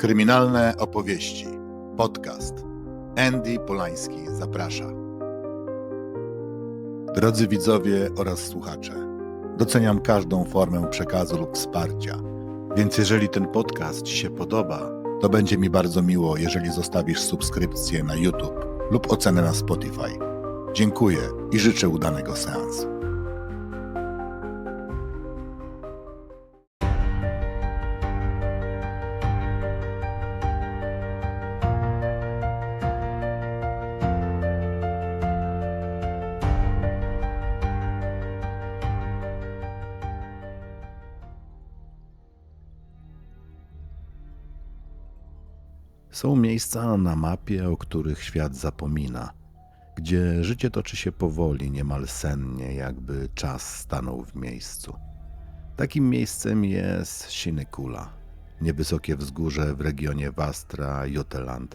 Kryminalne opowieści. Podcast. Andy Polański zaprasza. Drodzy widzowie oraz słuchacze, doceniam każdą formę przekazu lub wsparcia, więc jeżeli ten podcast Ci się podoba, to będzie mi bardzo miło, jeżeli zostawisz subskrypcję na YouTube lub ocenę na Spotify. Dziękuję i życzę udanego seansu. Są miejsca na mapie, o których świat zapomina, gdzie życie toczy się powoli, niemal sennie, jakby czas stanął w miejscu. Takim miejscem jest Sinnekula, niewysokie wzgórze w regionie Västra Götaland,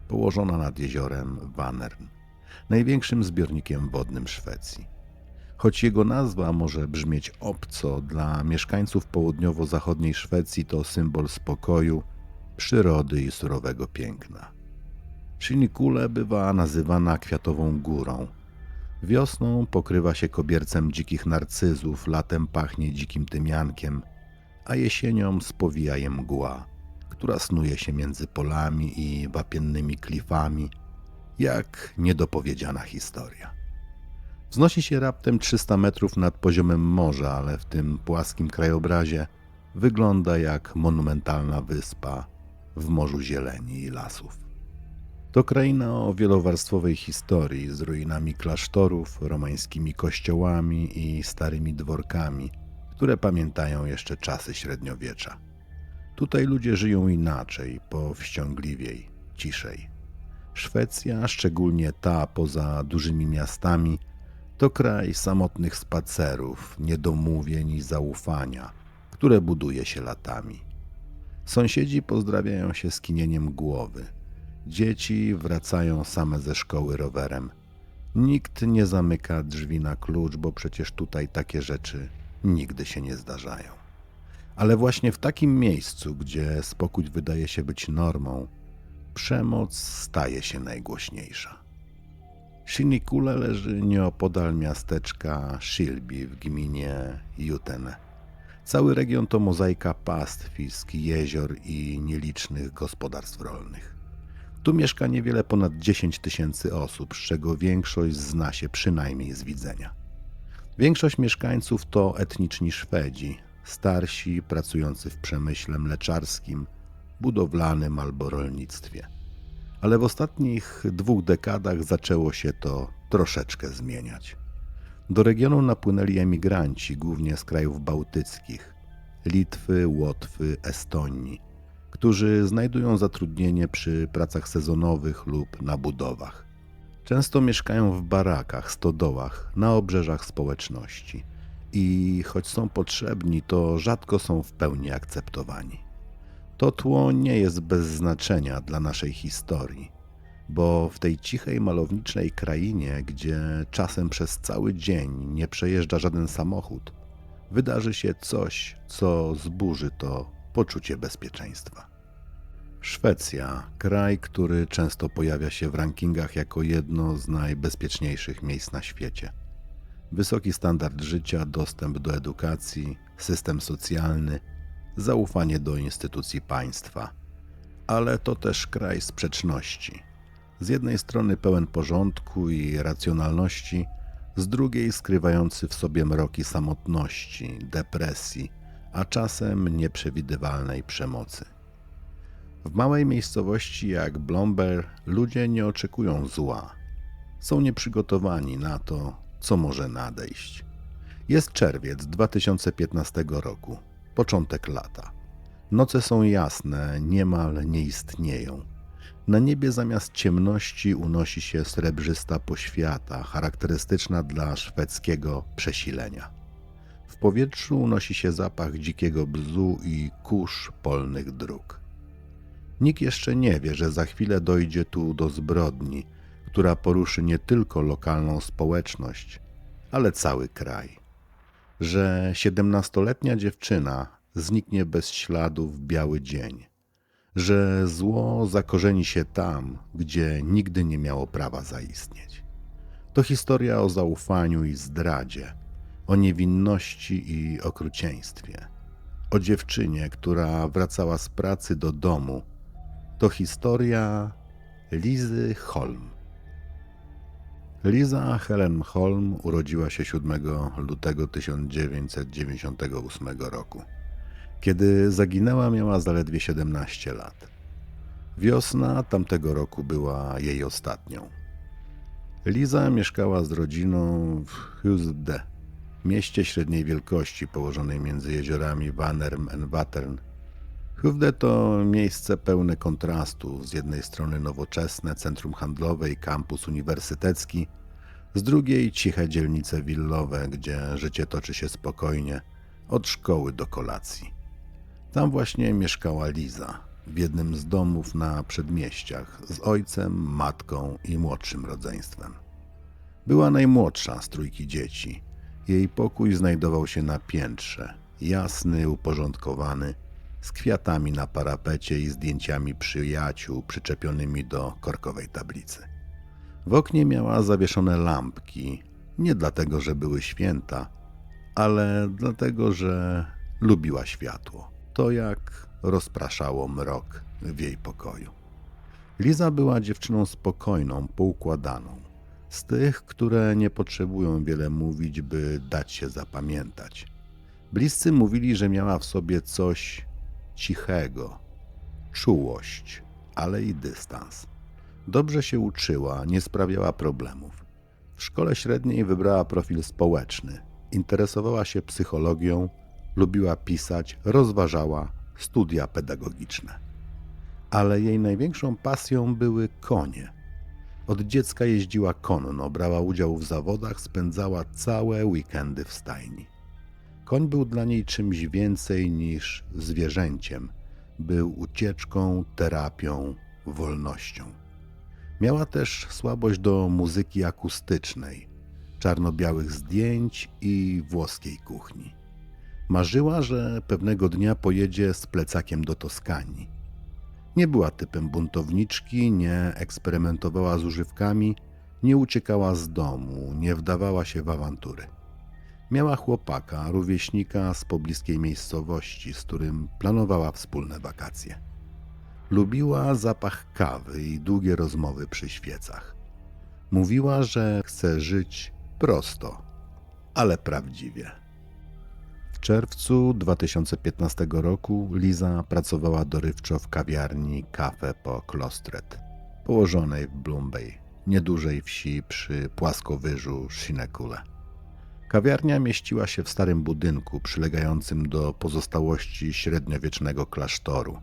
położona nad jeziorem Vänern, największym zbiornikiem wodnym Szwecji. Choć jego nazwa może brzmieć obco, dla mieszkańców południowo-zachodniej Szwecji to symbol spokoju, przyrody i surowego piękna. Sinnekula bywa nazywana Kwiatową Górą. Wiosną pokrywa się kobiercem dzikich narcyzów, latem pachnie dzikim tymiankiem, a jesienią spowija je mgła, która snuje się między polami i wapiennymi klifami, jak niedopowiedziana historia. Wznosi się raptem 300 metrów nad poziomem morza, ale w tym płaskim krajobrazie wygląda jak monumentalna wyspa w morzu zieleni i lasów. To kraina o wielowarstwowej historii z ruinami klasztorów, romańskimi kościołami i starymi dworkami, które pamiętają jeszcze czasy średniowiecza. Tutaj ludzie żyją inaczej, powściągliwiej, ciszej. Szwecja, szczególnie ta poza dużymi miastami, to kraj samotnych spacerów, niedomówień i zaufania, które buduje się latami. Sąsiedzi pozdrawiają się skinieniem głowy. Dzieci wracają same ze szkoły rowerem. Nikt nie zamyka drzwi na klucz, bo przecież tutaj takie rzeczy nigdy się nie zdarzają. Ale właśnie w takim miejscu, gdzie spokój wydaje się być normą, przemoc staje się najgłośniejsza. Sinnekula leży nieopodal miasteczka Skilby w gminie Jutene. Cały region to mozaika pastwisk, jezior i nielicznych gospodarstw rolnych. Tu mieszka niewiele ponad 10 000 osób, z czego większość zna się przynajmniej z widzenia. Większość mieszkańców to etniczni Szwedzi, starsi, pracujący w przemyśle mleczarskim, budowlanym albo rolnictwie. Ale w ostatnich 2 dekadach zaczęło się to troszeczkę zmieniać. Do regionu napłynęli emigranci, głównie z krajów bałtyckich, Litwy, Łotwy, Estonii, którzy znajdują zatrudnienie przy pracach sezonowych lub na budowach. Często mieszkają w barakach, stodołach, na obrzeżach społeczności i choć są potrzebni, to rzadko są w pełni akceptowani. To tło nie jest bez znaczenia dla naszej historii, bo w tej cichej, malowniczej krainie, gdzie czasem przez cały dzień nie przejeżdża żaden samochód, wydarzy się coś, co zburzy to poczucie bezpieczeństwa. Szwecja, kraj, który często pojawia się w rankingach jako jedno z najbezpieczniejszych miejsc na świecie. Wysoki standard życia, dostęp do edukacji, system socjalny, zaufanie do instytucji państwa. Ale to też kraj sprzeczności. Z jednej strony pełen porządku i racjonalności, z drugiej skrywający w sobie mroki samotności, depresji, a czasem nieprzewidywalnej przemocy. W małej miejscowości jak Blomberg ludzie nie oczekują zła. Są nieprzygotowani na to, co może nadejść. Jest czerwiec 2015 roku, początek lata. Noce są jasne, niemal nie istnieją. Na niebie zamiast ciemności unosi się srebrzysta poświata, charakterystyczna dla szwedzkiego przesilenia. W powietrzu unosi się zapach dzikiego bzu i kurz polnych dróg. Nikt jeszcze nie wie, że za chwilę dojdzie tu do zbrodni, która poruszy nie tylko lokalną społeczność, ale cały kraj. Że 17-letnia dziewczyna zniknie bez śladu w biały dzień, że zło zakorzeni się tam, gdzie nigdy nie miało prawa zaistnieć. To historia o zaufaniu i zdradzie, o niewinności i okrucieństwie, o dziewczynie, która wracała z pracy do domu. To historia Lizy Holm. Liza Helen Holm urodziła się 7 lutego 1998 roku. Kiedy zaginęła, miała zaledwie 17 lat. Wiosna tamtego roku była jej ostatnią. Liza mieszkała z rodziną w Husde, mieście średniej wielkości położonej między jeziorami Wannerm i Wattern. Husde to miejsce pełne kontrastów, z jednej strony nowoczesne centrum handlowe i kampus uniwersytecki, z drugiej ciche dzielnice willowe, gdzie życie toczy się spokojnie, od szkoły do kolacji. Tam właśnie mieszkała Liza, w jednym z domów na przedmieściach, z ojcem, matką i młodszym rodzeństwem. Była najmłodsza z trójki dzieci. Jej pokój znajdował się na piętrze, jasny, uporządkowany, z kwiatami na parapecie i zdjęciami przyjaciół przyczepionymi do korkowej tablicy. W oknie miała zawieszone lampki, nie dlatego, że były święta, ale dlatego, że lubiła światło. To jak rozpraszało mrok w jej pokoju. Liza była dziewczyną spokojną, poukładaną. Z tych, które nie potrzebują wiele mówić, by dać się zapamiętać. Bliscy mówili, że miała w sobie coś cichego, czułość, ale i dystans. Dobrze się uczyła, nie sprawiała problemów. W szkole średniej wybrała profil społeczny. Interesowała się psychologią, lubiła pisać, rozważała studia pedagogiczne. Ale jej największą pasją były konie. Od dziecka jeździła konno, brała udział w zawodach, spędzała całe weekendy w stajni. Koń był dla niej czymś więcej niż zwierzęciem. Był ucieczką, terapią, wolnością. Miała też słabość do muzyki akustycznej, czarno-białych zdjęć i włoskiej kuchni. Marzyła, że pewnego dnia pojedzie z plecakiem do Toskanii. Nie była typem buntowniczki, nie eksperymentowała z używkami, nie uciekała z domu, nie wdawała się w awantury. Miała chłopaka, rówieśnika z pobliskiej miejscowości, z którym planowała wspólne wakacje. Lubiła zapach kawy i długie rozmowy przy świecach. Mówiła, że chce żyć prosto, ale prawdziwie. W czerwcu 2015 roku Liza pracowała dorywczo w kawiarni Café po Klostret, położonej w Bloom Bay, niedużej wsi przy płaskowyżu Shinekule. Kawiarnia mieściła się w starym budynku przylegającym do pozostałości średniowiecznego klasztoru.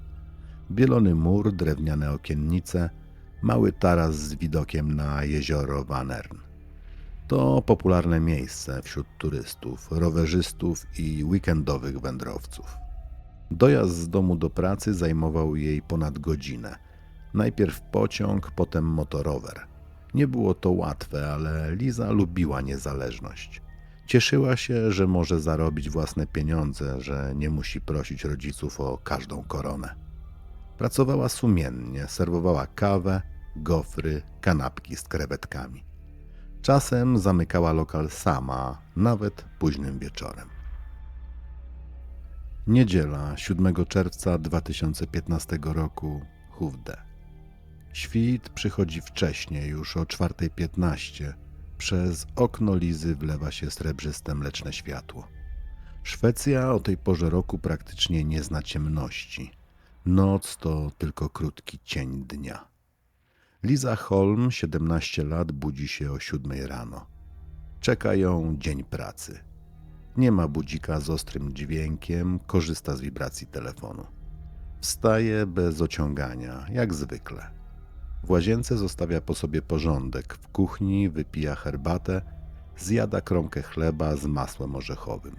Bielony mur, drewniane okiennice, mały taras z widokiem na jezioro Wanern. To popularne miejsce wśród turystów, rowerzystów i weekendowych wędrowców. Dojazd z domu do pracy zajmował jej ponad godzinę. Najpierw pociąg, potem motorower. Nie było to łatwe, ale Liza lubiła niezależność. Cieszyła się, że może zarobić własne pieniądze, że nie musi prosić rodziców o każdą koronę. Pracowała sumiennie, serwowała kawę, gofry, kanapki z krewetkami. Czasem zamykała lokal sama, nawet późnym wieczorem. Niedziela, 7 czerwca 2015 roku, Hufde. Świt przychodzi wcześniej, już o 4:15. Przez okno Lizy wlewa się srebrzyste mleczne światło. Szwecja o tej porze roku praktycznie nie zna ciemności. Noc to tylko krótki cień dnia. Liza Holm, 17 lat, budzi się o 7 rano. Czeka ją dzień pracy. Nie ma budzika z ostrym dźwiękiem, korzysta z wibracji telefonu. Wstaje bez ociągania, jak zwykle. W łazience zostawia po sobie porządek, w kuchni wypija herbatę, zjada kromkę chleba z masłem orzechowym.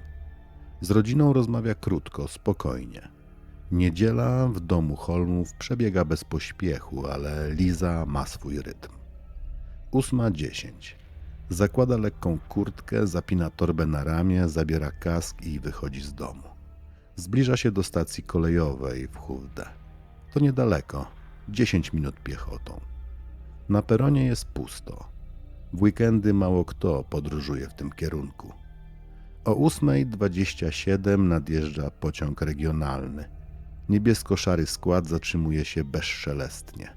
Z rodziną rozmawia krótko, spokojnie. Niedziela w domu Holmów przebiega bez pośpiechu, ale Liza ma swój rytm. 8:10. Zakłada lekką kurtkę, zapina torbę na ramię, zabiera kask i wychodzi z domu. Zbliża się do stacji kolejowej w Hufde. To niedaleko, 10 minut piechotą. Na peronie jest pusto. W weekendy mało kto podróżuje w tym kierunku. O 8:27 nadjeżdża pociąg regionalny. Niebiesko-szary skład zatrzymuje się bezszelestnie.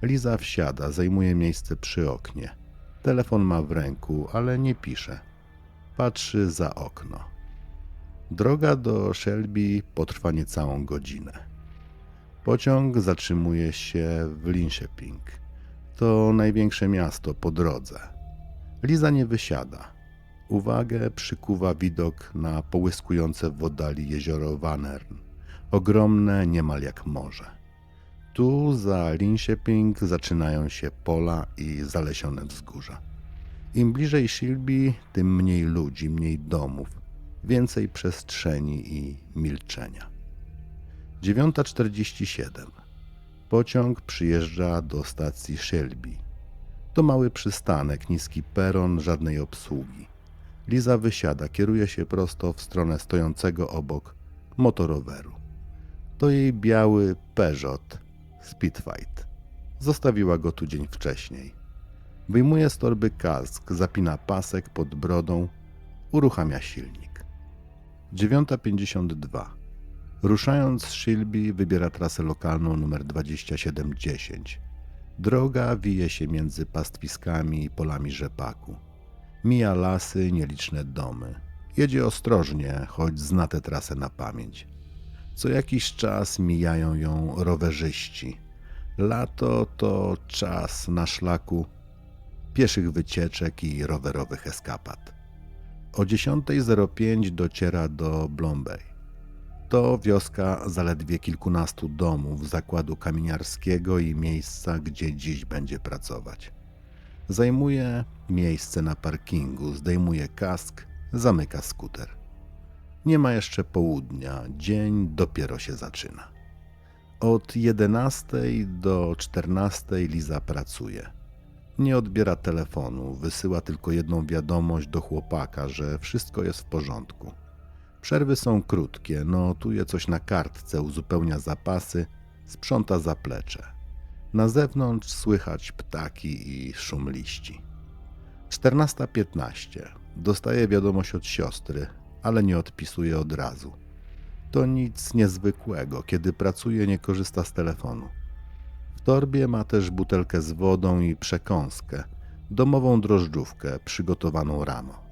Liza wsiada, zajmuje miejsce przy oknie. Telefon ma w ręku, ale nie pisze. Patrzy za okno. Droga do Shelby potrwa niecałą godzinę. Pociąg zatrzymuje się w Linköping. To największe miasto po drodze. Liza nie wysiada. Uwagę przykuwa widok na połyskujące w oddali jezioro Vänern. Ogromne, niemal jak morze. Tu za Linköping zaczynają się pola i zalesione wzgórza. Im bliżej Shelby, tym mniej ludzi, mniej domów, więcej przestrzeni i milczenia. 9:47. Pociąg przyjeżdża do stacji Shelby. To mały przystanek, niski peron, żadnej obsługi. Liza wysiada, kieruje się prosto w stronę stojącego obok motoroweru. To jej biały Peugeot Spitfire. Zostawiła go tu dzień wcześniej. Wyjmuje z torby kask, zapina pasek pod brodą, uruchamia silnik. 9:52. Ruszając z Shelby wybiera trasę lokalną nr 2710. Droga wije się między pastwiskami i polami rzepaku. Mija lasy, nieliczne domy. Jedzie ostrożnie, choć zna tę trasę na pamięć. Co jakiś czas mijają ją rowerzyści. Lato to czas na szlaku pieszych wycieczek i rowerowych eskapad. O 10:05 dociera do Blombay. To wioska zaledwie kilkunastu domów, zakładu kamieniarskiego i miejsca, gdzie dziś będzie pracować. Zajmuje miejsce na parkingu, zdejmuje kask, zamyka skuter. Nie ma jeszcze południa, dzień dopiero się zaczyna. Od 11 do 14 Liza pracuje. Nie odbiera telefonu, wysyła tylko jedną wiadomość do chłopaka, że wszystko jest w porządku. Przerwy są krótkie, notuje coś na kartce, uzupełnia zapasy, sprząta zaplecze. Na zewnątrz słychać ptaki i szum liści. 14:15. Dostaje wiadomość od siostry, ale nie odpisuje od razu. To nic niezwykłego, kiedy pracuje, nie korzysta z telefonu. W torbie ma też butelkę z wodą i przekąskę, domową drożdżówkę przygotowaną rano.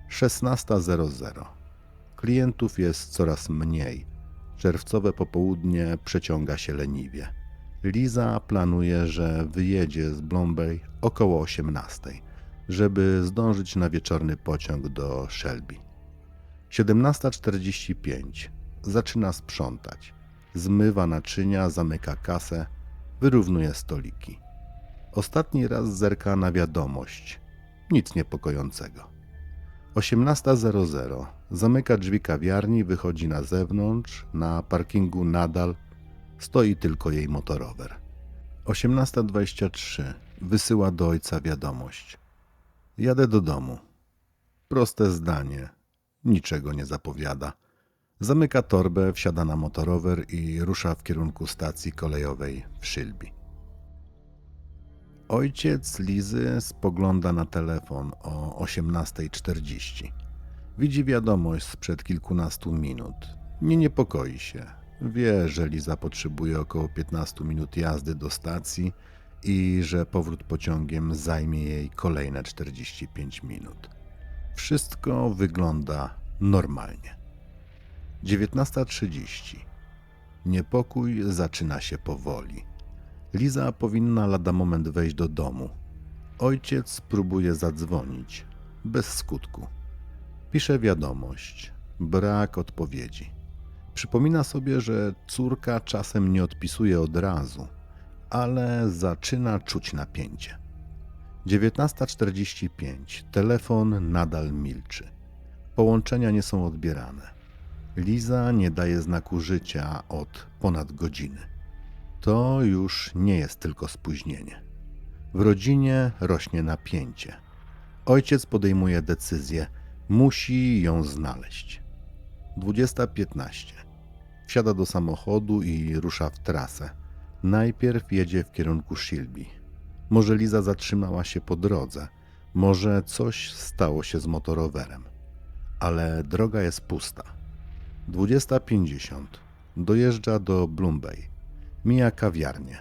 16:00. Klientów jest coraz mniej. Czerwcowe popołudnie przeciąga się leniwie. Liza planuje, że wyjedzie z Blombay około 18:00, żeby zdążyć na wieczorny pociąg do Shelby. 17:45. Zaczyna sprzątać. Zmywa naczynia, zamyka kasę, wyrównuje stoliki. Ostatni raz zerka na wiadomość. Nic niepokojącego. 18:00. Zamyka drzwi kawiarni, wychodzi na zewnątrz. Na parkingu nadal stoi tylko jej motorower. 18:23. Wysyła do ojca wiadomość. Jadę do domu. Proste zdanie. Niczego nie zapowiada. Zamyka torbę, wsiada na motorower i rusza w kierunku stacji kolejowej w Shelby. Ojciec Lizy spogląda na telefon o 18:40. Widzi wiadomość sprzed kilkunastu minut. Nie niepokoi się. Wie, że Liza potrzebuje około 15 minut jazdy do stacji i że powrót pociągiem zajmie jej kolejne 45 minut. Wszystko wygląda normalnie. 19:30. Niepokój zaczyna się powoli. Liza powinna lada moment wejść do domu. Ojciec próbuje zadzwonić. Bez skutku. Pisze wiadomość. Brak odpowiedzi. Przypomina sobie, że córka czasem nie odpisuje od razu, ale zaczyna czuć napięcie. 19:45. Telefon nadal milczy. Połączenia nie są odbierane. Liza nie daje znaku życia od ponad godziny. To już nie jest tylko spóźnienie. W rodzinie rośnie napięcie. Ojciec podejmuje decyzję. Musi ją znaleźć. 20:15. W Wsiada do samochodu i rusza w trasę. Najpierw jedzie w kierunku Shilby. Może Liza zatrzymała się po drodze, może coś stało się z motorowerem. Ale droga jest pusta. 20:50. Dojeżdża do Bloom Bay. Mija kawiarnię.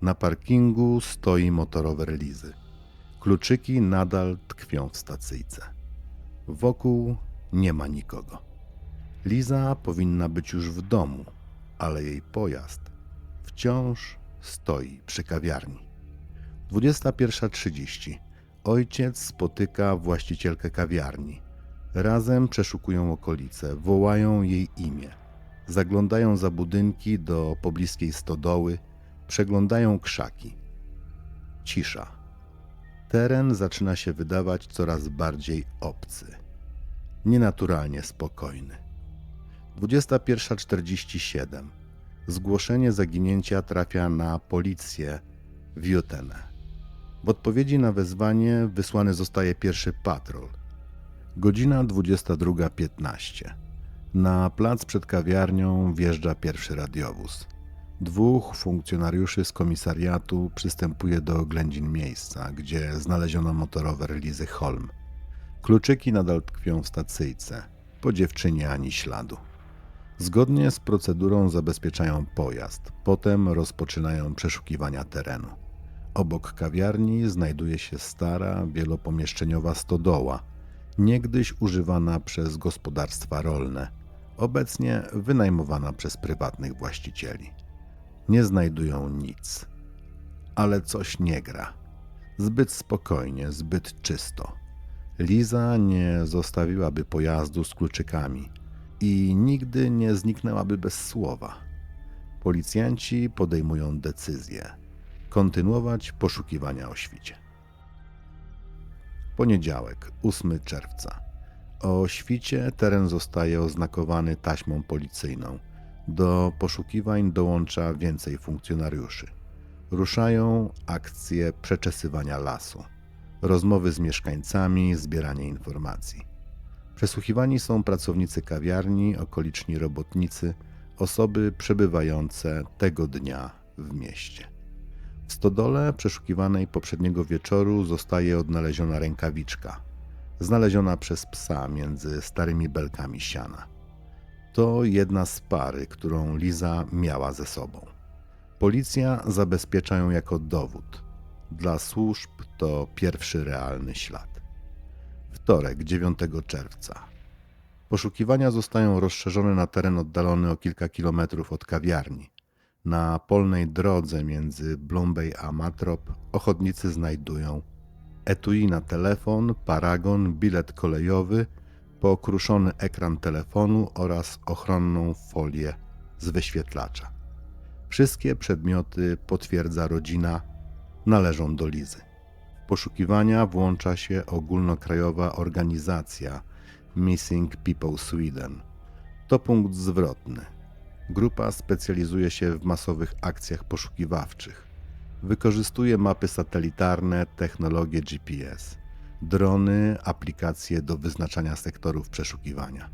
Na parkingu stoi motorower Lizy. Kluczyki nadal tkwią w stacyjce. Wokół nie ma nikogo. Liza powinna być już w domu, ale jej pojazd wciąż stoi przy kawiarni. 21:30. Ojciec spotyka właścicielkę kawiarni. Razem przeszukują okolice, wołają jej imię. Zaglądają za budynki do pobliskiej stodoły, przeglądają krzaki. Cisza. Teren zaczyna się wydawać coraz bardziej obcy. Nienaturalnie spokojny. 21:47. Zgłoszenie zaginięcia trafia na policję w Utene. W odpowiedzi na wezwanie wysłany zostaje pierwszy patrol. Godzina 22:15. Na plac przed kawiarnią wjeżdża pierwszy radiowóz. 2 funkcjonariuszy z komisariatu przystępuje do oględzin miejsca, gdzie znaleziono motorower Lizy Holm. Kluczyki nadal tkwią w stacyjce. Po dziewczynie ani śladu. Zgodnie z procedurą zabezpieczają pojazd, potem rozpoczynają przeszukiwania terenu. Obok kawiarni znajduje się stara, wielopomieszczeniowa stodoła, niegdyś używana przez gospodarstwa rolne, obecnie wynajmowana przez prywatnych właścicieli. Nie znajdują nic, ale coś nie gra. Zbyt spokojnie, zbyt czysto. Liza nie zostawiłaby pojazdu z kluczykami i nigdy nie zniknęłaby bez słowa. Policjanci podejmują decyzję kontynuować poszukiwania o świcie. Poniedziałek, 8 czerwca. O świcie teren zostaje oznakowany taśmą policyjną. Do poszukiwań dołącza więcej funkcjonariuszy. Ruszają akcje przeczesywania lasu, rozmowy z mieszkańcami, zbieranie informacji. Przesłuchiwani są pracownicy kawiarni, okoliczni robotnicy, osoby przebywające tego dnia w mieście. W stodole przeszukiwanej poprzedniego wieczoru zostaje odnaleziona rękawiczka, znaleziona przez psa między starymi belkami siana. To jedna z pary, którą Liza miała ze sobą. Policja zabezpiecza ją jako dowód. Dla służb to pierwszy realny ślad. Wtorek, 9 czerwca. Poszukiwania zostają rozszerzone na teren oddalony o kilka kilometrów od kawiarni. Na polnej drodze między Bloom Bay a Matrop ochotnicy znajdują etui na telefon, paragon, bilet kolejowy, pokruszony ekran telefonu oraz ochronną folię z wyświetlacza. Wszystkie przedmioty, potwierdza rodzina, należą do Lizy. W poszukiwania włącza się ogólnokrajowa organizacja Missing People Sweden. To punkt zwrotny. Grupa specjalizuje się w masowych akcjach poszukiwawczych. Wykorzystuje mapy satelitarne, technologię GPS, drony, aplikacje do wyznaczania sektorów przeszukiwania.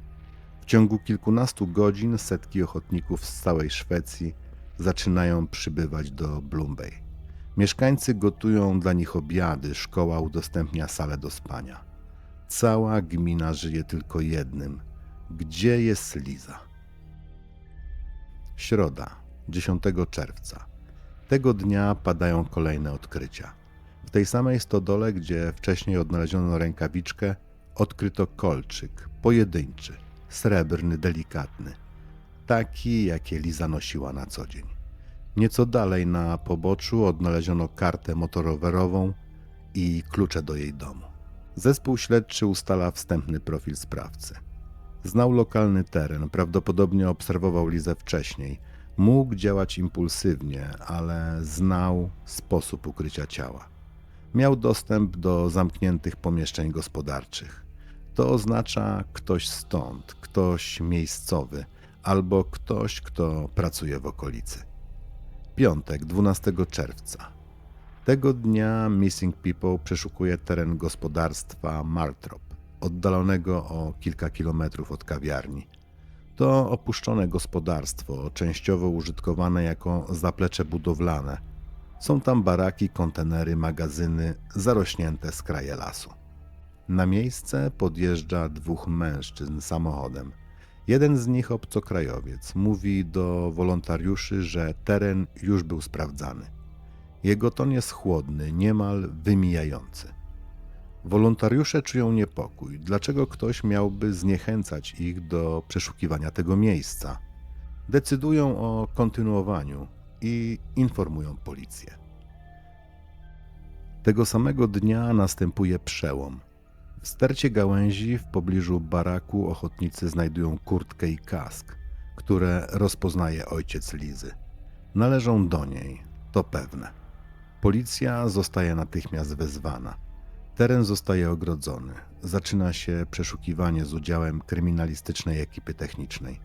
W ciągu kilkunastu godzin setki ochotników z całej Szwecji zaczynają przybywać do Bloom Bay. Mieszkańcy gotują dla nich obiady, szkoła udostępnia salę do spania. Cała gmina żyje tylko jednym: gdzie jest Liza? Środa, 10 czerwca. Tego dnia padają kolejne odkrycia. W tej samej stodole, gdzie wcześniej odnaleziono rękawiczkę, odkryto kolczyk, pojedynczy, srebrny, delikatny. Taki, jakie Liza nosiła na co dzień. Nieco dalej na poboczu odnaleziono kartę motorowerową i klucze do jej domu. Zespół śledczy ustala wstępny profil sprawcy. Znał lokalny teren, prawdopodobnie obserwował Lizę wcześniej. Mógł działać impulsywnie, ale znał sposób ukrycia ciała. Miał dostęp do zamkniętych pomieszczeń gospodarczych. To oznacza ktoś stąd, ktoś miejscowy, albo ktoś, kto pracuje w okolicy. Piątek, 12 czerwca. Tego dnia Missing People przeszukuje teren gospodarstwa Martrop, oddalonego o kilka kilometrów od kawiarni. To opuszczone gospodarstwo, częściowo użytkowane jako zaplecze budowlane. Są tam baraki, kontenery, magazyny zarośnięte z kraje lasu. Na miejsce podjeżdża dwóch mężczyzn samochodem. Jeden z nich obcokrajowiec. Mówi do wolontariuszy, że teren już był sprawdzany. Jego ton jest chłodny, niemal wymijający. Wolontariusze czują niepokój. Dlaczego ktoś miałby zniechęcać ich do przeszukiwania tego miejsca? Decydują o kontynuowaniu i informują policję. Tego samego dnia następuje przełom. W stercie gałęzi w pobliżu baraku ochotnicy znajdują kurtkę i kask, które rozpoznaje ojciec Lizy. Należą do niej, to pewne. Policja zostaje natychmiast wezwana. Teren zostaje ogrodzony. Zaczyna się przeszukiwanie z udziałem kryminalistycznej ekipy technicznej.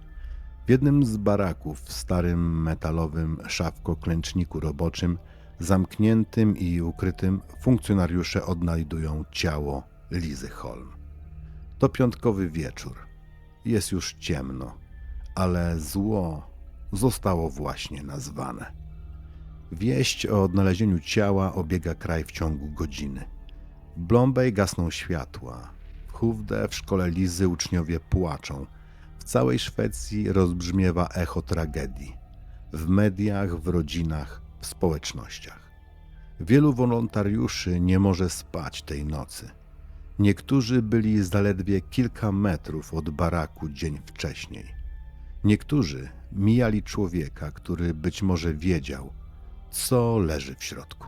W jednym z baraków w starym metalowym szafko-klęczniku roboczym, zamkniętym i ukrytym, funkcjonariusze odnajdują ciało Lizy Holm. To piątkowy wieczór. Jest już ciemno, ale zło zostało właśnie nazwane. Wieść o odnalezieniu ciała obiega kraj w ciągu godziny. W Blombay gasną światła. W Hufde w szkole Lizy uczniowie płaczą. W całej Szwecji rozbrzmiewa echo tragedii. W mediach, w rodzinach, w społecznościach. Wielu wolontariuszy nie może spać tej nocy. Niektórzy byli zaledwie kilka metrów od baraku dzień wcześniej. Niektórzy mijali człowieka, który być może wiedział, co leży w środku.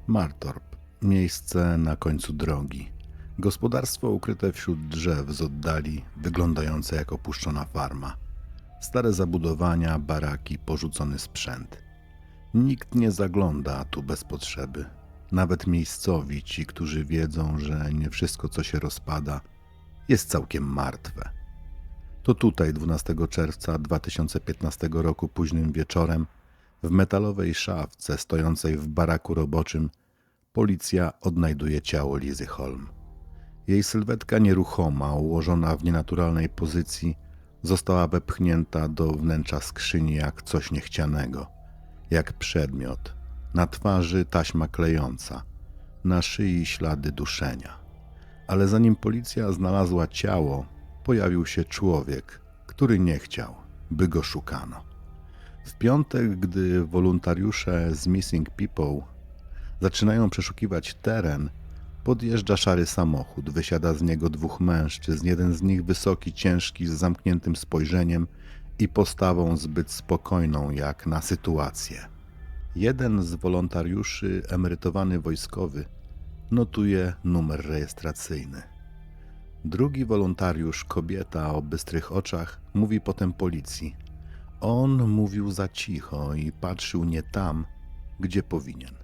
Martorp, miejsce na końcu drogi. Gospodarstwo ukryte wśród drzew z oddali, wyglądające jak opuszczona farma. Stare zabudowania, baraki, porzucony sprzęt. Nikt nie zagląda tu bez potrzeby. Nawet miejscowi, ci, którzy wiedzą, że nie wszystko, co się rozpada, jest całkiem martwe. To tutaj 12 czerwca 2015 roku późnym wieczorem w metalowej szafce stojącej w baraku roboczym policja odnajduje ciało Lizy Holm. Jej sylwetka nieruchoma, ułożona w nienaturalnej pozycji, została wepchnięta do wnętrza skrzyni jak coś niechcianego, jak przedmiot. Na twarzy taśma klejąca, na szyi ślady duszenia. Ale zanim policja znalazła ciało, pojawił się człowiek, który nie chciał, by go szukano. W piątek, gdy wolontariusze z Missing People zaczynają przeszukiwać teren, podjeżdża szary samochód, wysiada z niego dwóch mężczyzn, jeden z nich wysoki, ciężki, z zamkniętym spojrzeniem i postawą zbyt spokojną jak na sytuację. Jeden z wolontariuszy, emerytowany wojskowy, notuje numer rejestracyjny. Drugi wolontariusz, kobieta o bystrych oczach, mówi potem policji. On mówił za cicho i patrzył nie tam, gdzie powinien.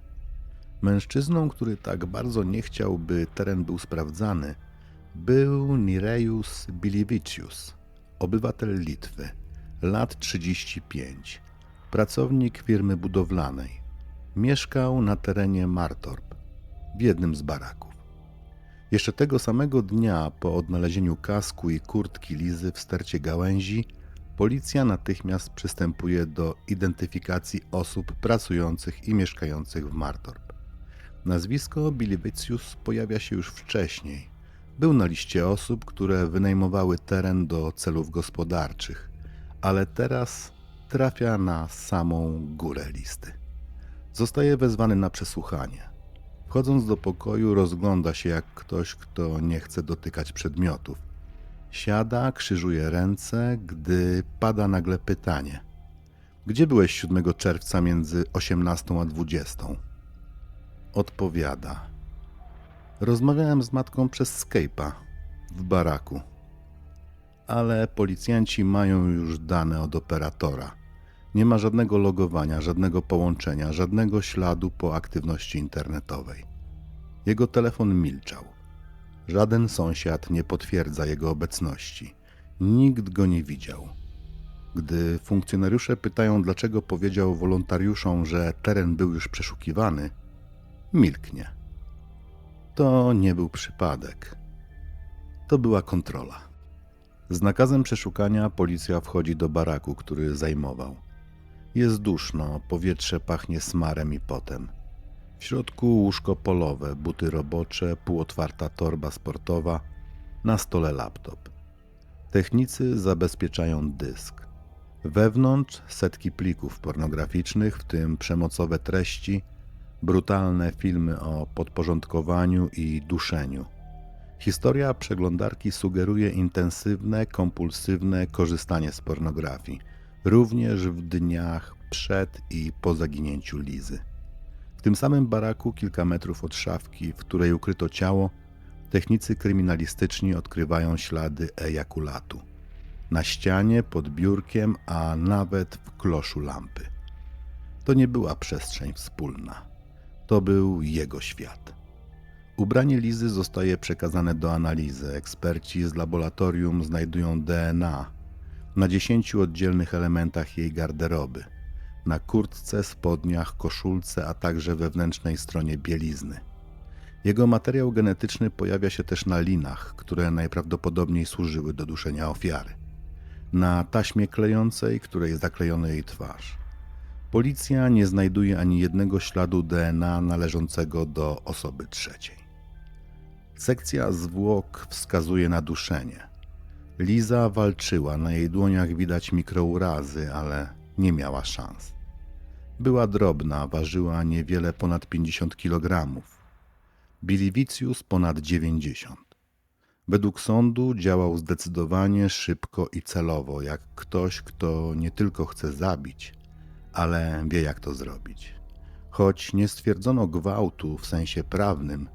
Mężczyzną, który tak bardzo nie chciał, by teren był sprawdzany, był Nirejus Bilivicius, obywatel Litwy, lat 35, pracownik firmy budowlanej. Mieszkał na terenie Martorp, w jednym z baraków. Jeszcze tego samego dnia po odnalezieniu kasku i kurtki Lizy w stercie gałęzi, policja natychmiast przystępuje do identyfikacji osób pracujących i mieszkających w Martorp. Nazwisko Bilivicius pojawia się już wcześniej. Był na liście osób, które wynajmowały teren do celów gospodarczych, ale teraz trafia na samą górę listy. Zostaje wezwany na przesłuchanie. Wchodząc do pokoju, rozgląda się jak ktoś, kto nie chce dotykać przedmiotów. Siada, krzyżuje ręce, gdy pada nagle pytanie. Gdzie byłeś 7 czerwca między 18 a 20? Odpowiada. Rozmawiałem z matką przez Skype'a w baraku. Ale policjanci mają już dane od operatora. Nie ma żadnego logowania, żadnego połączenia, żadnego śladu po aktywności internetowej. Jego telefon milczał. Żaden sąsiad nie potwierdza jego obecności. Nikt go nie widział. Gdy funkcjonariusze pytają, dlaczego powiedział wolontariuszom, że teren był już przeszukiwany, milknie. To nie był przypadek. To była kontrola. Z nakazem przeszukania policja wchodzi do baraku, który zajmował. Jest duszno, powietrze pachnie smarem i potem. W środku łóżko polowe, buty robocze, półotwarta torba sportowa, na stole laptop. Technicy zabezpieczają dysk. Wewnątrz setki plików pornograficznych, w tym przemocowe treści, brutalne filmy o podporządkowaniu i duszeniu. Historia przeglądarki sugeruje intensywne, kompulsywne korzystanie z pornografii, również w dniach przed i po zaginięciu Lizy. W tym samym baraku, kilka metrów od szafki, w której ukryto ciało, technicy kryminalistyczni odkrywają ślady ejakulatu. Na ścianie, pod biurkiem, a nawet w kloszu lampy. To nie była przestrzeń wspólna. To był jego świat. Ubranie Lizy zostaje przekazane do analizy. Eksperci z laboratorium znajdują DNA na 10 oddzielnych elementach jej garderoby. Na kurtce, spodniach, koszulce, a także wewnętrznej stronie bielizny. Jego materiał genetyczny pojawia się też na linach, które najprawdopodobniej służyły do duszenia ofiary. Na taśmie klejącej, której zaklejono jej twarz. Policja nie znajduje ani jednego śladu DNA należącego do osoby trzeciej. Sekcja zwłok wskazuje na duszenie. Liza walczyła, na jej dłoniach widać mikrourazy, ale nie miała szans. Była drobna, ważyła niewiele ponad 50 kg. Bilivicius ponad 90. Według sądu działał zdecydowanie, szybko i celowo, jak ktoś, kto nie tylko chce zabić, ale wie jak to zrobić. Choć nie stwierdzono gwałtu w sensie prawnym,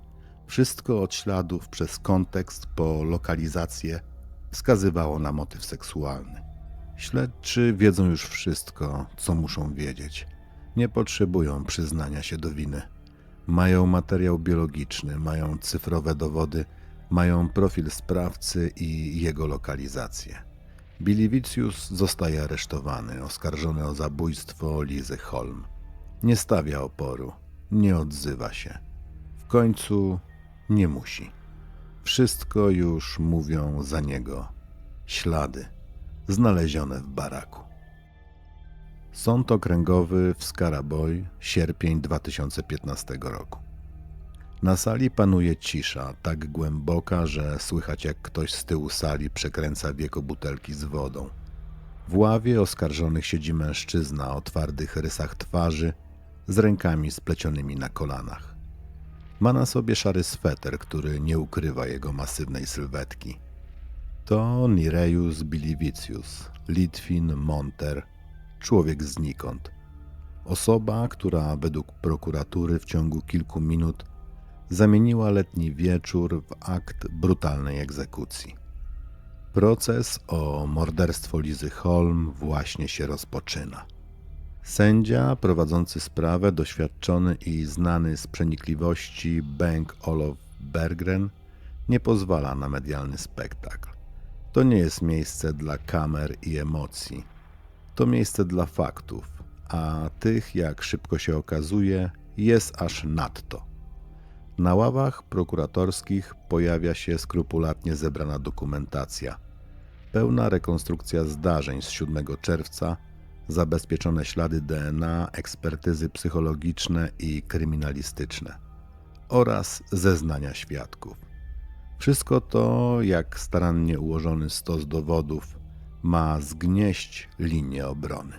wszystko od śladów przez kontekst po lokalizację wskazywało na motyw seksualny. Śledczy wiedzą już wszystko, co muszą wiedzieć. Nie potrzebują przyznania się do winy. Mają materiał biologiczny, mają cyfrowe dowody, mają profil sprawcy i jego lokalizację. Bilivicius zostaje aresztowany, oskarżony o zabójstwo Lizy Holm. Nie stawia oporu, nie odzywa się. W końcu nie musi. Wszystko już mówią za niego ślady znalezione w baraku. Sąd okręgowy w Skaraboy, sierpień 2015 roku. Na sali panuje cisza, tak głęboka, że słychać jak ktoś z tyłu sali przekręca wieko butelki z wodą. W ławie oskarżonych siedzi mężczyzna o twardych rysach twarzy, z rękami splecionymi na kolanach. Ma na sobie szary sweter, który nie ukrywa jego masywnej sylwetki. To Nireus Bilivicius, Litwin Monter, człowiek znikąd. Osoba, która według prokuratury w ciągu kilku minut zamieniła letni wieczór w akt brutalnej egzekucji. Proces o morderstwo Lizy Holm właśnie się rozpoczyna. Sędzia prowadzący sprawę, doświadczony i znany z przenikliwości Bengt Olof Berggren, nie pozwala na medialny spektakl. To nie jest miejsce dla kamer i emocji. To miejsce dla faktów, a tych, jak szybko się okazuje, jest aż nadto. Na ławach prokuratorskich pojawia się skrupulatnie zebrana dokumentacja. Pełna rekonstrukcja zdarzeń z 7 czerwca, zabezpieczone ślady DNA, ekspertyzy psychologiczne i kryminalistyczne oraz zeznania świadków. Wszystko to, jak starannie ułożony stos dowodów, ma zgnieść linię obrony.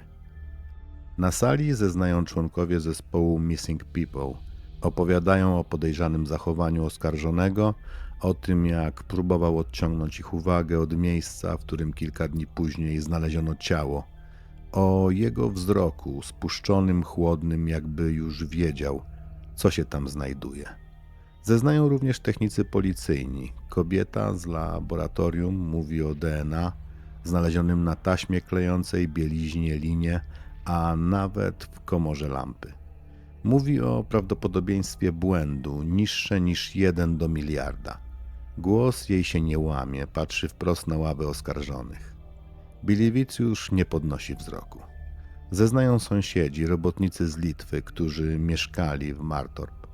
Na sali zeznają członkowie zespołu Missing People. Opowiadają o podejrzanym zachowaniu oskarżonego, o tym jak próbował odciągnąć ich uwagę od miejsca, w którym kilka dni później znaleziono ciało, o jego wzroku spuszczonym, chłodnym, jakby już wiedział, co się tam znajduje. Zeznają również technicy policyjni. Kobieta z laboratorium mówi o DNA znalezionym na taśmie klejącej, bieliźnie, linie, a nawet w komorze lampy. Mówi o prawdopodobieństwie błędu niższe niż 1 do miliarda. Głos jej się nie łamie, patrzy wprost na ławę oskarżonych. Bilivicius nie podnosi wzroku. Zeznają sąsiedzi, robotnicy z Litwy, którzy mieszkali w Martorp.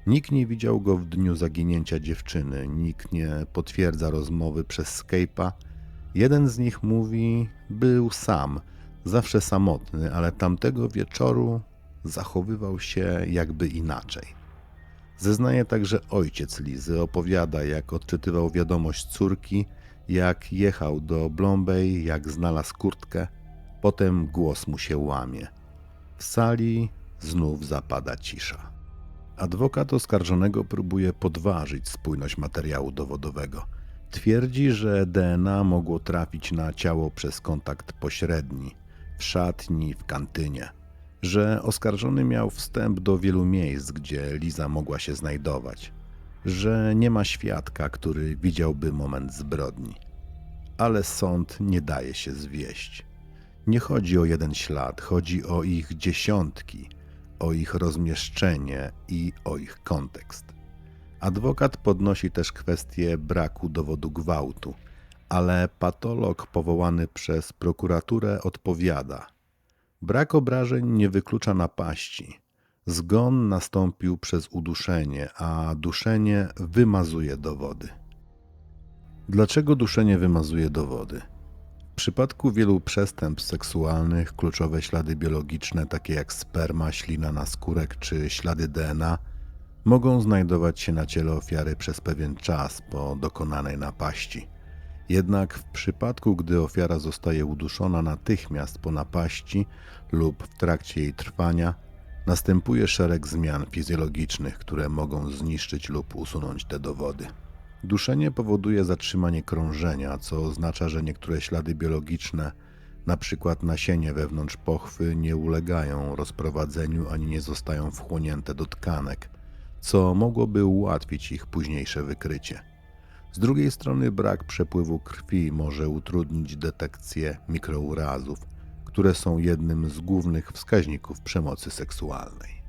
Nikt nie widział go w dniu zaginięcia dziewczyny, nikt nie potwierdza rozmowy przez Skype'a Jeden z nich mówi, był sam, zawsze samotny, ale tamtego wieczoru zachowywał się jakby inaczej. Zeznaje także ojciec Lizy, opowiada, jak odczytywał wiadomość córki, jak jechał do Blombay, jak znalazł kurtkę, potem głos mu się łamie. W sali znów zapada cisza. Adwokat oskarżonego próbuje podważyć spójność materiału dowodowego. Twierdzi, że DNA mogło trafić na ciało przez kontakt pośredni, w szatni, w kantynie, że oskarżony miał wstęp do wielu miejsc, gdzie Liza mogła się znajdować, że nie ma świadka, który widziałby moment zbrodni. Ale sąd nie daje się zwieść. Nie chodzi o jeden ślad, chodzi o ich dziesiątki, o ich rozmieszczenie i o ich kontekst. Adwokat podnosi też kwestię braku dowodu gwałtu, ale patolog powołany przez prokuraturę odpowiada: brak obrażeń nie wyklucza napaści. Zgon nastąpił przez uduszenie, a duszenie wymazuje dowody. Dlaczego duszenie wymazuje dowody? W przypadku wielu przestępstw seksualnych kluczowe ślady biologiczne, takie jak sperma, ślina naskórek czy ślady DNA, mogą znajdować się na ciele ofiary przez pewien czas po dokonanej napaści. Jednak w przypadku, gdy ofiara zostaje uduszona natychmiast po napaści lub w trakcie jej trwania, następuje szereg zmian fizjologicznych, które mogą zniszczyć lub usunąć te dowody. Duszenie powoduje zatrzymanie krążenia, co oznacza, że niektóre ślady biologiczne, np. nasienie wewnątrz pochwy, nie ulegają rozprowadzeniu ani nie zostają wchłonięte do tkanek, co mogłoby ułatwić ich późniejsze wykrycie. Z drugiej strony brak przepływu krwi może utrudnić detekcję mikrourazów, które są jednym z głównych wskaźników przemocy seksualnej.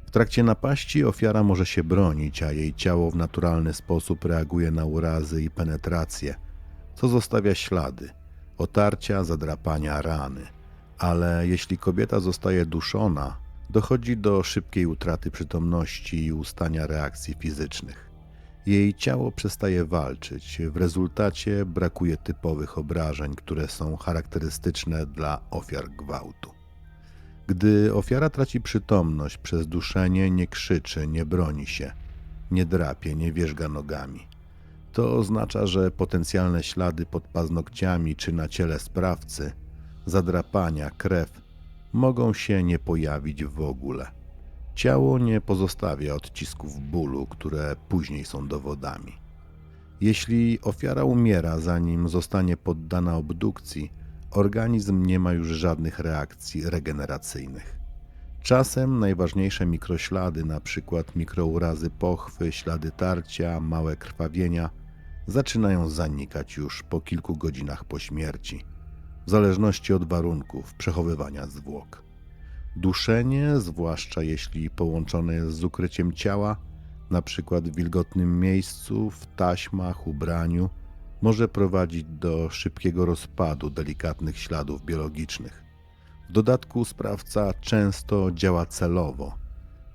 W trakcie napaści ofiara może się bronić, a jej ciało w naturalny sposób reaguje na urazy i penetrację, co zostawia ślady, otarcia, zadrapania, rany. Ale jeśli kobieta zostaje duszona, dochodzi do szybkiej utraty przytomności i ustania reakcji fizycznych. Jej ciało przestaje walczyć, w rezultacie brakuje typowych obrażeń, które są charakterystyczne dla ofiar gwałtu. Gdy ofiara traci przytomność przez duszenie, nie krzyczy, nie broni się, nie drapie, nie wierzga nogami. To oznacza, że potencjalne ślady pod paznokciami czy na ciele sprawcy, zadrapania, krew mogą się nie pojawić w ogóle. Ciało nie pozostawia odcisków bólu, które później są dowodami. Jeśli ofiara umiera, zanim zostanie poddana obdukcji, organizm nie ma już żadnych reakcji regeneracyjnych. Czasem najważniejsze mikroślady, np. mikrourazy pochwy, ślady tarcia, małe krwawienia, zaczynają zanikać już po kilku godzinach po śmierci, w zależności od warunków przechowywania zwłok. Duszenie, zwłaszcza jeśli połączone jest z ukryciem ciała, np. w wilgotnym miejscu, w taśmach, ubraniu, może prowadzić do szybkiego rozpadu delikatnych śladów biologicznych. W dodatku sprawca często działa celowo.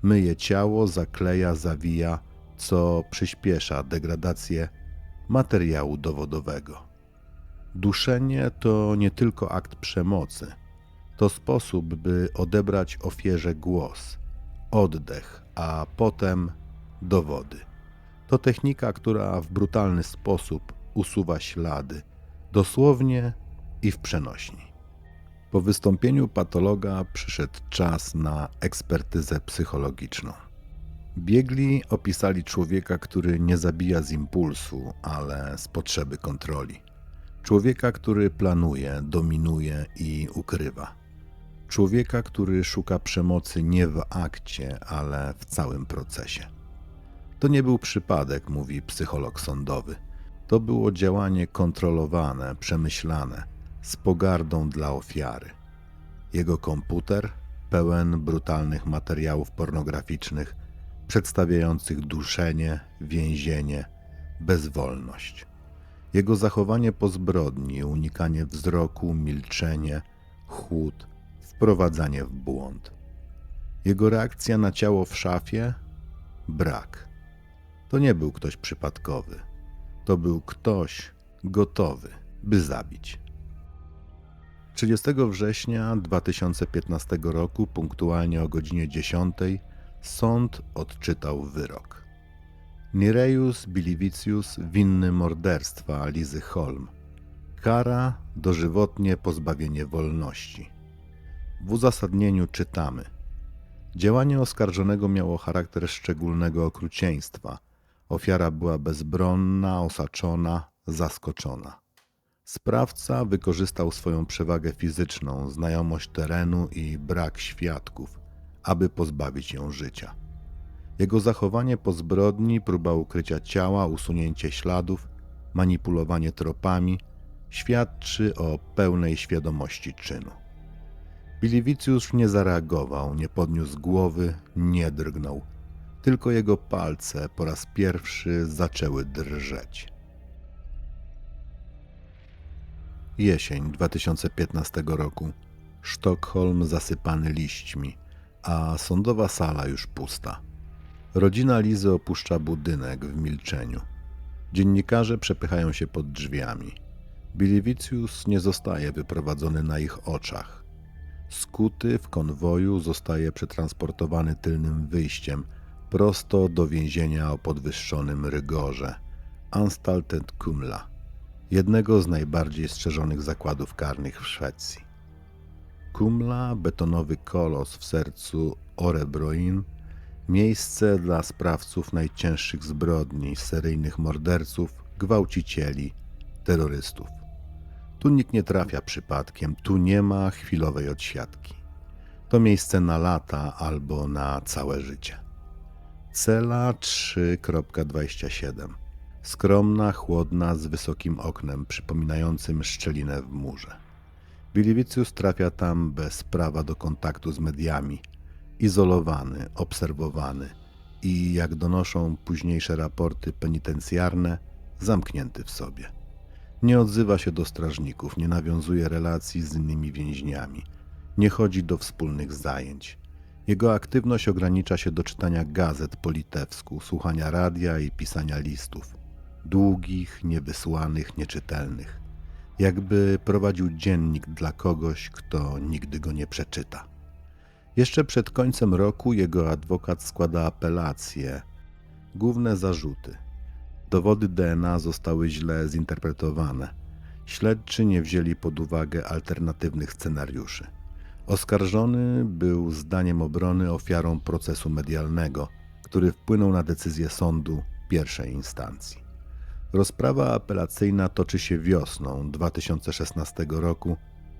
Myje ciało, zakleja, zawija, co przyspiesza degradację materiału dowodowego. Duszenie to nie tylko akt przemocy. To sposób, by odebrać ofierze głos, oddech, a potem dowody. To technika, która w brutalny sposób usuwa ślady, dosłownie i w przenośni. Po wystąpieniu patologa przyszedł czas na ekspertyzę psychologiczną. Biegli opisali człowieka, który nie zabija z impulsu, ale z potrzeby kontroli. Człowieka, który planuje, dominuje i ukrywa. Człowieka, który szuka przemocy nie w akcie, ale w całym procesie. To nie był przypadek, mówi psycholog sądowy. To było działanie kontrolowane, przemyślane, z pogardą dla ofiary. Jego komputer, pełen brutalnych materiałów pornograficznych, przedstawiających duszenie, więzienie, bezwolność. Jego zachowanie po zbrodni, unikanie wzroku, milczenie, chłód, wprowadzanie w błąd. Jego reakcja na ciało w szafie? Brak. To nie był ktoś przypadkowy. To był ktoś gotowy. by zabić. 30 września 2015 roku, punktualnie o godzinie 10, sąd odczytał wyrok. Nereus Biliwicius winny morderstwa Lizy Holm. Kara dożywotnie pozbawienie wolności. W uzasadnieniu czytamy: działanie oskarżonego miało charakter szczególnego okrucieństwa. Ofiara była bezbronna, osaczona, zaskoczona. Sprawca wykorzystał swoją przewagę fizyczną, znajomość terenu i brak świadków, aby pozbawić ją życia. Jego zachowanie po zbrodni, próba ukrycia ciała, usunięcie śladów, manipulowanie tropami świadczy o pełnej świadomości czynu. Biliwicius nie zareagował, nie podniósł głowy, nie drgnął. Tylko jego palce po raz pierwszy zaczęły drżeć. Jesień 2015 roku. Sztokholm zasypany liśćmi, a sądowa sala już pusta. Rodzina Lizy opuszcza budynek w milczeniu. Dziennikarze przepychają się pod drzwiami. Biliwicius nie zostaje wyprowadzony na ich oczach. Skuty w konwoju zostaje przetransportowany tylnym wyjściem prosto do więzienia o podwyższonym rygorze Anstalten Kumla, jednego z najbardziej strzeżonych zakładów karnych w Szwecji. Kumla, betonowy kolos w sercu Örebroin, miejsce dla sprawców najcięższych zbrodni, seryjnych morderców, gwałcicieli, terrorystów. Tu nikt nie trafia przypadkiem, tu nie ma chwilowej odsiadki. To miejsce na lata albo na całe życie. Cela 3.27. Skromna, chłodna, z wysokim oknem przypominającym szczelinę w murze. Biliwicius trafia tam bez prawa do kontaktu z mediami, izolowany, obserwowany i, jak donoszą późniejsze raporty penitencjarne, zamknięty w sobie. Nie odzywa się do strażników, nie nawiązuje relacji z innymi więźniami, nie chodzi do wspólnych zajęć. Jego aktywność ogranicza się do czytania gazet po litewsku, słuchania radia i pisania listów. Długich, niewysłanych, nieczytelnych. Jakby prowadził dziennik dla kogoś, kto nigdy go nie przeczyta. Jeszcze przed końcem roku jego adwokat składa apelację. Główne zarzuty. Dowody DNA zostały źle zinterpretowane. Śledczy nie wzięli pod uwagę alternatywnych scenariuszy. Oskarżony był, zdaniem obrony, ofiarą procesu medialnego, który wpłynął na decyzję sądu pierwszej instancji. Rozprawa apelacyjna toczy się wiosną 2016 roku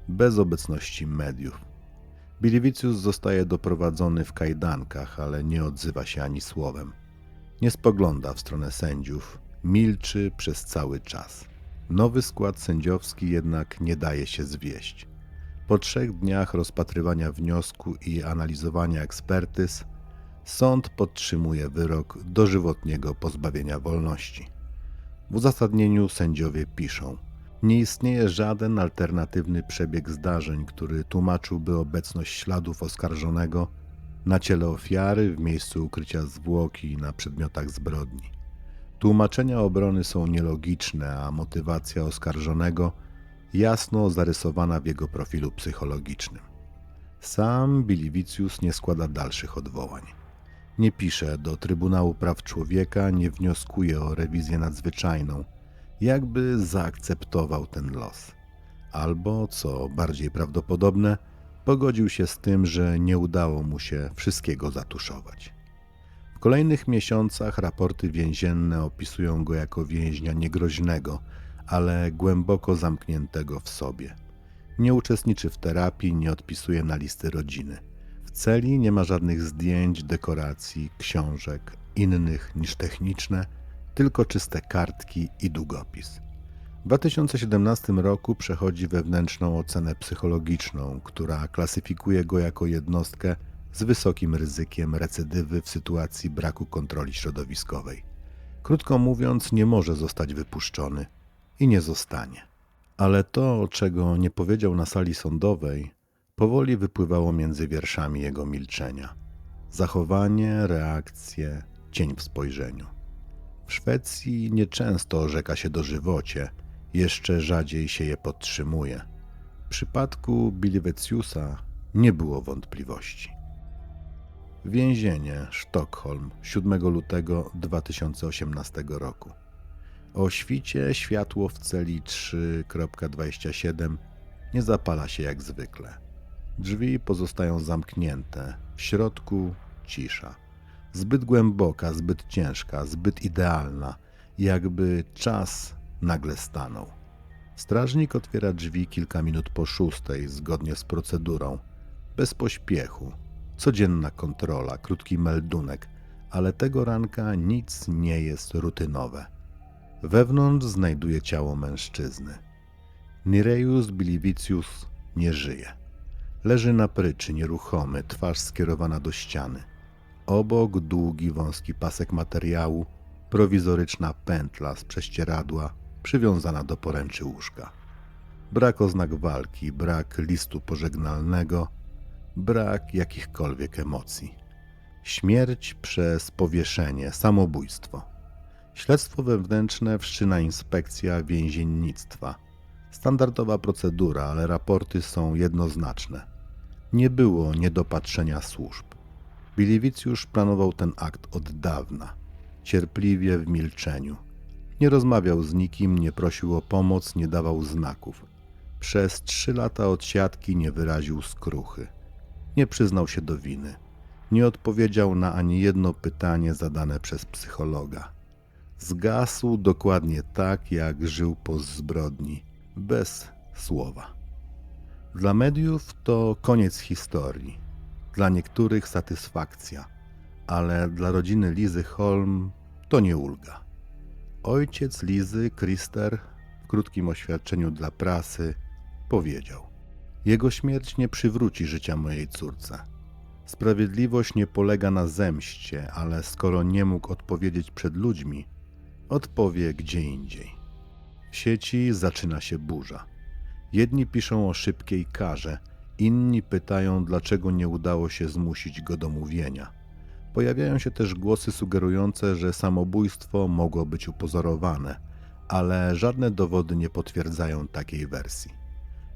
bez obecności mediów. Biliwicius zostaje doprowadzony w kajdankach, ale nie odzywa się ani słowem. Nie spogląda w stronę sędziów, milczy przez cały czas. Nowy skład sędziowski jednak nie daje się zwieść. Po 3 dniach rozpatrywania wniosku i analizowania ekspertyz, sąd podtrzymuje wyrok dożywotniego pozbawienia wolności. W uzasadnieniu sędziowie piszą: nie istnieje żaden alternatywny przebieg zdarzeń, który tłumaczyłby obecność śladów oskarżonego na ciele ofiary, w miejscu ukrycia zwłok i na przedmiotach zbrodni. Tłumaczenia obrony są nielogiczne, a motywacja oskarżonego jasno zarysowana w jego profilu psychologicznym. Sam Biliwicius nie składa dalszych odwołań. Nie pisze do Trybunału Praw Człowieka, nie wnioskuje o rewizję nadzwyczajną, jakby zaakceptował ten los. Albo, co bardziej prawdopodobne, pogodził się z tym, że nie udało mu się wszystkiego zatuszować. W kolejnych miesiącach raporty więzienne opisują go jako więźnia niegroźnego, ale głęboko zamkniętego w sobie. Nie uczestniczy w terapii, nie odpisuje na listy rodziny. W celi nie ma żadnych zdjęć, dekoracji, książek, innych niż techniczne, tylko czyste kartki i długopis. W 2017 roku przechodzi wewnętrzną ocenę psychologiczną, która klasyfikuje go jako jednostkę z wysokim ryzykiem recydywy w sytuacji braku kontroli środowiskowej. Krótko mówiąc, nie może zostać wypuszczony i nie zostanie. Ale to, czego nie powiedział na sali sądowej, powoli wypływało między wierszami jego milczenia. Zachowanie, reakcje, cień w spojrzeniu. W Szwecji nieczęsto orzeka się dożywocie Jeszcze rzadziej się je podtrzymuje. W przypadku Biliveciusa nie było wątpliwości. Więzienie, Sztokholm, 7 lutego 2018 roku. O świcie światło w celi 3.27 nie zapala się jak zwykle. Drzwi pozostają zamknięte, w środku cisza. Zbyt głęboka, zbyt ciężka, zbyt idealna, jakby czas nagle stanął. Strażnik otwiera drzwi kilka minut po 6, zgodnie z procedurą, bez pośpiechu. Codzienna kontrola, krótki meldunek, ale tego ranka nic nie jest rutynowe. Wewnątrz znajduje ciało mężczyzny. Nereus Bilivicius nie żyje. Leży na pryczy, nieruchomy, twarz skierowana do ściany. Obok długi, wąski pasek materiału, prowizoryczna pętla z prześcieradła przywiązana do poręczy łóżka. Brak oznak walki, brak listu pożegnalnego, brak jakichkolwiek emocji. Śmierć przez powieszenie, samobójstwo. Śledztwo wewnętrzne, wszczyna inspekcja więziennictwa. Standardowa procedura, ale raporty są jednoznaczne. Nie było niedopatrzenia służb. Bilivicius planował ten akt od dawna. Cierpliwie w milczeniu. Nie rozmawiał z nikim, nie prosił o pomoc, nie dawał znaków. Przez 3 lata odsiadki nie wyraził skruchy. Nie przyznał się do winy. Nie odpowiedział na ani jedno pytanie zadane przez psychologa. Zgasł dokładnie tak, jak żył po zbrodni, bez słowa. Dla mediów to koniec historii. Dla niektórych satysfakcja, ale dla rodziny Lizy Holm to nie ulga. Ojciec Lizy, Christer, w krótkim oświadczeniu dla prasy powiedział: jego śmierć nie przywróci życia mojej córce. Sprawiedliwość nie polega na zemście, ale skoro nie mógł odpowiedzieć przed ludźmi, odpowie gdzie indziej. W sieci zaczyna się burza. Jedni piszą o szybkiej karze, inni pytają, dlaczego nie udało się zmusić go do mówienia. Pojawiają się też głosy sugerujące, że samobójstwo mogło być upozorowane, ale żadne dowody nie potwierdzają takiej wersji.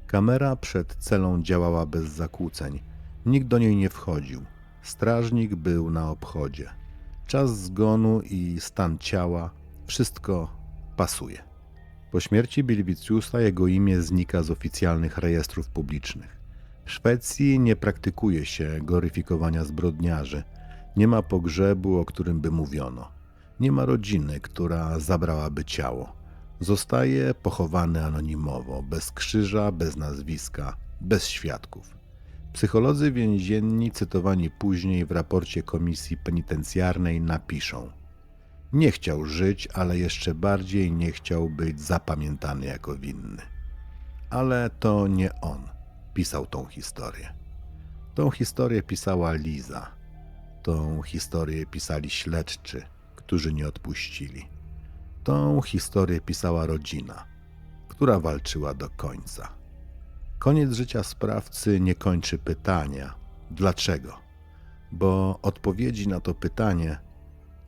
Kamera przed celą działała bez zakłóceń. Nikt do niej nie wchodził. Strażnik był na obchodzie. Czas zgonu i stan ciała, wszystko pasuje. Po śmierci Biliviciusa jego imię znika z oficjalnych rejestrów publicznych. W Szwecji nie praktykuje się gloryfikowania zbrodniarzy. Nie ma pogrzebu, o którym by mówiono. Nie ma rodziny, która zabrałaby ciało. Zostaje pochowany anonimowo, bez krzyża, bez nazwiska, bez świadków. Psycholodzy więzienni, cytowani później w raporcie komisji penitencjarnej, napiszą: nie chciał żyć, ale jeszcze bardziej nie chciał być zapamiętany jako winny. Ale to nie on pisał tą historię. Tą historię pisała Liza. Tą historię pisali śledczy, którzy nie odpuścili. Tą historię pisała rodzina, która walczyła do końca. Koniec życia sprawcy nie kończy pytania: dlaczego? Bo odpowiedzi na to pytanie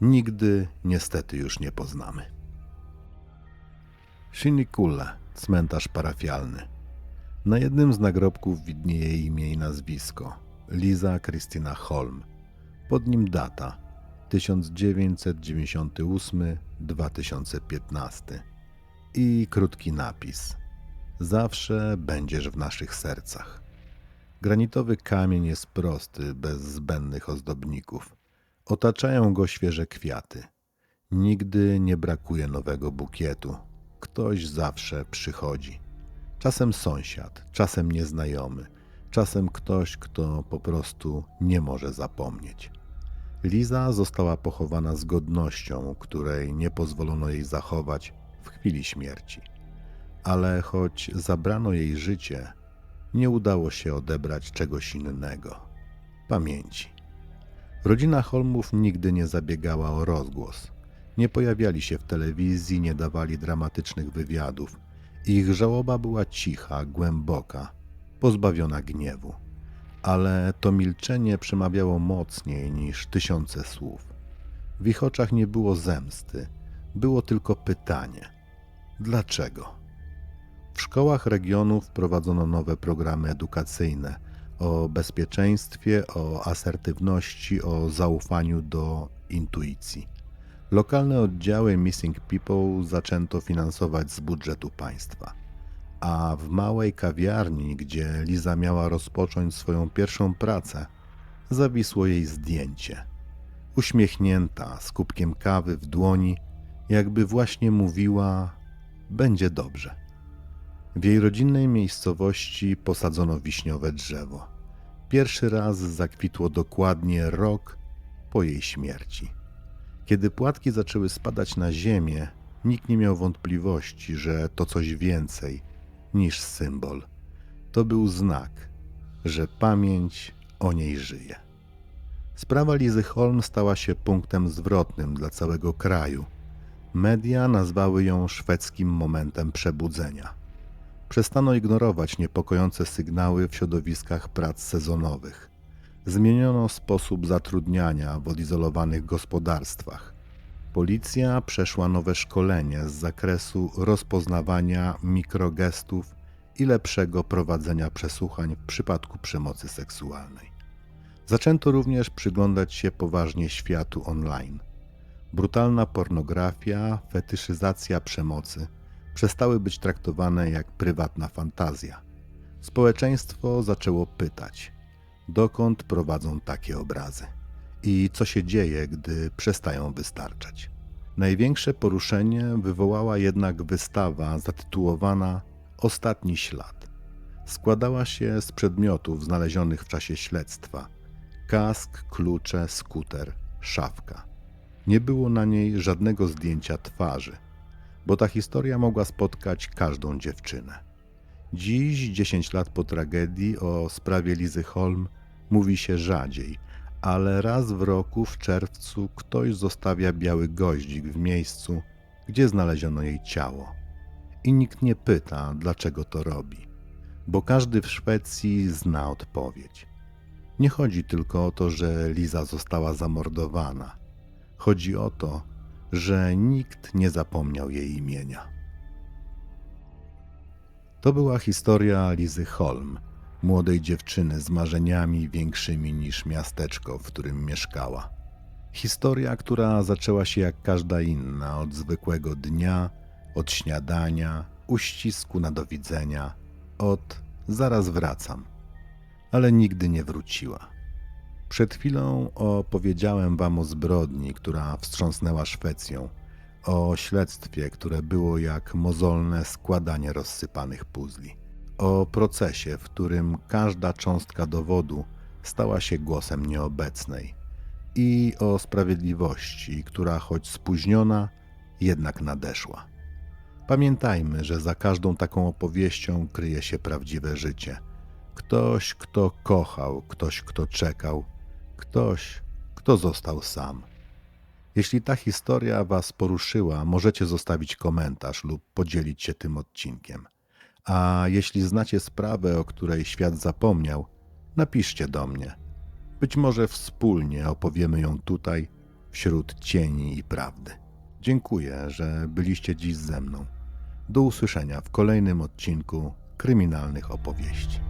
nigdy niestety już nie poznamy. Shinnikule, cmentarz parafialny. Na jednym z nagrobków widnieje imię i nazwisko: Liza Krystyna Holm. Pod nim data 1998-2015 i krótki napis: zawsze będziesz w naszych sercach. Granitowy kamień jest prosty, bez zbędnych ozdobników. Otaczają go świeże kwiaty. Nigdy nie brakuje nowego bukietu. Ktoś zawsze przychodzi. Czasem sąsiad, czasem nieznajomy, czasem ktoś, kto po prostu nie może zapomnieć. Liza została pochowana z godnością, której nie pozwolono jej zachować w chwili śmierci. Ale choć zabrano jej życie, nie udało się odebrać czegoś innego – pamięci. Rodzina Holmów nigdy nie zabiegała o rozgłos. Nie pojawiali się w telewizji, nie dawali dramatycznych wywiadów. Ich żałoba była cicha, głęboka, pozbawiona gniewu. Ale to milczenie przemawiało mocniej niż tysiące słów. W ich oczach nie było zemsty, było tylko pytanie: dlaczego? W szkołach regionu wprowadzono nowe programy edukacyjne o bezpieczeństwie, o asertywności, o zaufaniu do intuicji. Lokalne oddziały Missing People zaczęto finansować z budżetu państwa. A w małej kawiarni, gdzie Liza miała rozpocząć swoją pierwszą pracę, zawisło jej zdjęcie. Uśmiechnięta, z kubkiem kawy w dłoni, jakby właśnie mówiła: będzie dobrze. W jej rodzinnej miejscowości posadzono wiśniowe drzewo. Pierwszy raz zakwitło dokładnie rok po jej śmierci. Kiedy płatki zaczęły spadać na ziemię, nikt nie miał wątpliwości, że to coś więcej niż symbol. To był znak, że pamięć o niej żyje. Sprawa Lizy Holm stała się punktem zwrotnym dla całego kraju. Media nazwały ją szwedzkim momentem przebudzenia. Przestano ignorować niepokojące sygnały w środowiskach prac sezonowych. Zmieniono sposób zatrudniania w odizolowanych gospodarstwach. Policja przeszła nowe szkolenie z zakresu rozpoznawania mikrogestów i lepszego prowadzenia przesłuchań w przypadku przemocy seksualnej. Zaczęto również przyglądać się poważnie światu online. Brutalna pornografia, fetyszyzacja przemocy przestały być traktowane jak prywatna fantazja. Społeczeństwo zaczęło pytać, dokąd prowadzą takie obrazy i co się dzieje, gdy przestają wystarczać. Największe poruszenie wywołała jednak wystawa zatytułowana Ostatni ślad. Składała się z przedmiotów znalezionych w czasie śledztwa: kask, klucze, skuter, szafka. Nie było na niej żadnego zdjęcia twarzy, bo ta historia mogła spotkać każdą dziewczynę. Dziś, 10 lat po tragedii, o sprawie Lizy Holm mówi się rzadziej, ale raz w roku w czerwcu ktoś zostawia biały goździk w miejscu, gdzie znaleziono jej ciało. I nikt nie pyta, dlaczego to robi, bo każdy w Szwecji zna odpowiedź. Nie chodzi tylko o to, że Liza została zamordowana. Chodzi o to, że nikt nie zapomniał jej imienia. To była historia Lizy Holm, młodej dziewczyny z marzeniami większymi niż miasteczko, w którym mieszkała. Historia, która zaczęła się jak każda inna, od zwykłego dnia, od śniadania, uścisku na do widzenia, od zaraz wracam, ale nigdy nie wróciła. Przed chwilą opowiedziałem wam o zbrodni, która wstrząsnęła Szwecją, o śledztwie, które było jak mozolne składanie rozsypanych puzli, o procesie, w którym każda cząstka dowodu stała się głosem nieobecnej i o sprawiedliwości, która choć spóźniona, jednak nadeszła. Pamiętajmy, że za każdą taką opowieścią kryje się prawdziwe życie. Ktoś, kto kochał, ktoś, kto czekał, ktoś, kto został sam. Jeśli ta historia was poruszyła, możecie zostawić komentarz lub podzielić się tym odcinkiem. A jeśli znacie sprawę, o której świat zapomniał, napiszcie do mnie. Być może wspólnie opowiemy ją tutaj, wśród cieni i prawdy. Dziękuję, że byliście dziś ze mną. Do usłyszenia w kolejnym odcinku Kryminalnych Opowieści.